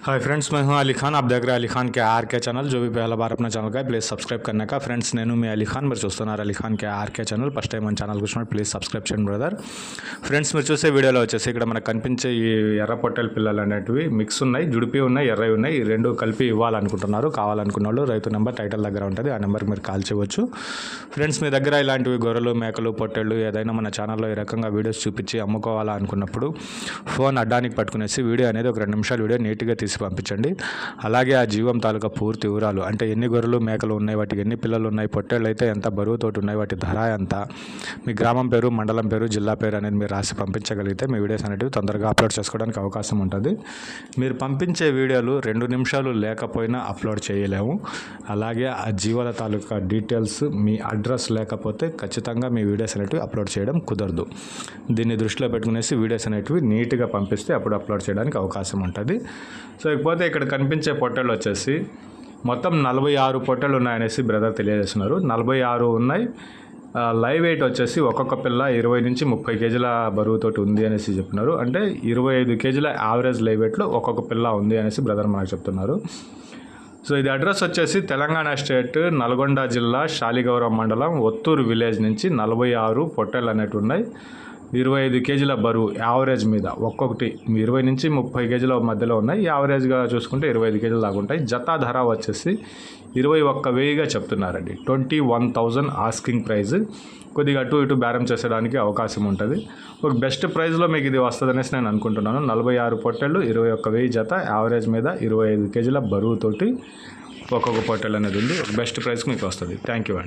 Hi friends, मैं हूं अली खान। आप देख रहे हैं अली खान के आर के चैनल। जो भी पहला बार अपना ఛానల్ का है प्लीज़ सब्सक्రైబ్ करने का। ఫ్రెండ్స్ నేను మీ అలీ ఖాన్, మీరు చూస్తున్నారు అలీ ఖాన్ కే ఆర్కే ఛానల్. ఫస్ట్ టైం మన ఛానల్ చూసినప్పుడు ప్లీజ్ సబ్స్క్రైబ్ చేయండి బ్రదర్. ఫ్రెండ్స్, మీరు చూసే వీడియోలో వచ్చేసి ఇక్కడ మనకు కనిపించే ఈ ఎర్ర పొట్టెల పిల్లలు అనేటివి మిక్స్ ఉన్నాయి, జుడిపి ఉన్నాయి, ఎర్రవి ఉన్నాయి. ఈ రెండు కలిపి ఇవ్వాలనుకుంటున్నారు. కావాలనుకున్న వాళ్ళు రైతు నెంబర్ టైటిల్ దగ్గర ఉంటుంది, ఆ నెంబర్కి మీరు కాల్ చేయవచ్చు. ఫ్రెండ్స్, మీ దగ్గర ఇలాంటివి గొర్రెలు, మేకలు, పొట్టెళ్ళు ఏదైనా మన ఛానల్లో ఈ రకంగా వీడియోస్ చూపించి అమ్ముకోవాలనుకున్నప్పుడు ఫోన్ అడ్డానికి పట్టుకునేసి వీడియో అనేది ఒక 2 నిమిషాల వీడియో నీట్గా తీసి పంపించండి. అలాగే ఆ జీవం తాలూకా పూర్తి వివరాలు, అంటే ఎన్ని గొర్రెలు, మేకలు ఉన్నాయి, వాటికి ఎన్ని పిల్లలు ఉన్నాయి, పొట్టేళ్ళు అయితే ఎంత బరువుతోటి ఉన్నాయి, వాటి ధర ఎంత, మీ గ్రామం పేరు, మండలం పేరు, జిల్లా పేరు అనేది మీరు రాసి పంపించగలిగితే మీ వీడియోస్ అనేవి తొందరగా అప్లోడ్ చేసుకోవడానికి అవకాశం ఉంటుంది. మీరు పంపించే వీడియోలు 2 నిమిషాలు లేకపోయినా అప్లోడ్ చేయలేము. అలాగే ఆ జీవాల తాలూకా డీటెయిల్స్, మీ అడ్రస్ లేకపోతే ఖచ్చితంగా మీ వీడియోస్ అనేవి అప్లోడ్ చేయడం కుదరదు. దీన్ని దృష్టిలో పెట్టుకునేసి వీడియోస్ అనేవి నీట్గా పంపిస్తే అప్పుడు అప్లోడ్ చేయడానికి అవకాశం ఉంటుంది. సో ఇకపోతే ఇక్కడ కనిపించే పొట్టేళ్ళు వచ్చేసి మొత్తం 46 పొట్టేళ్ళు ఉన్నాయనేసి బ్రదర్ తెలియజేస్తున్నారు. 46 ఉన్నాయి. లైవ్ వెయిట్ వచ్చేసి ఒక్కొక్క పిల్ల 20 నుంచి 30 కేజీల బరువుతోటి ఉంది అనేసి చెప్తున్నారు. అంటే 25 కేజీల యావరేజ్ లైవ్ వెయిట్లో ఒక్కొక్క పిల్ల ఉంది అనేసి బ్రదర్ మనకు చెప్తున్నారు. సో ఇది అడ్రస్ వచ్చేసి తెలంగాణ స్టేట్, నల్గొండ జిల్లా, శాలిగౌరవ మండలం, ఒత్తూరు విలేజ్ నుంచి 46 పొట్టేళ్ళు అనేవి ఉన్నాయి. 25 కేజీల బరువు యావరేజ్ మీద ఒక్కొక్కటి 20 నుంచి 30 కేజీల మధ్యలో ఉన్నాయి. యావరేజ్గా చూసుకుంటే 25 కేజీలు దాకా ఉంటాయి. జత ధర వచ్చేసి 21,000గా చెప్తున్నారండి. 21,000 ఆస్కింగ్ ప్రైజ్. కొద్దిగా అటు ఇటు బేరం చేసేయడానికి అవకాశం ఉంటుంది. ఒక బెస్ట్ ప్రైస్లో మీకు ఇది వస్తుంది అనేసి నేను అనుకుంటున్నాను. 46 పొట్టేళ్ళు, 21,000 జత, యావరేజ్ మీద 25 కేజీల బరువుతోటి ఒక్కొక్క పొట్టేళ్ళు అనేది ఉంది. బెస్ట్ ప్రైస్కి మీకు వస్తుంది. థ్యాంక్ యూ అండి.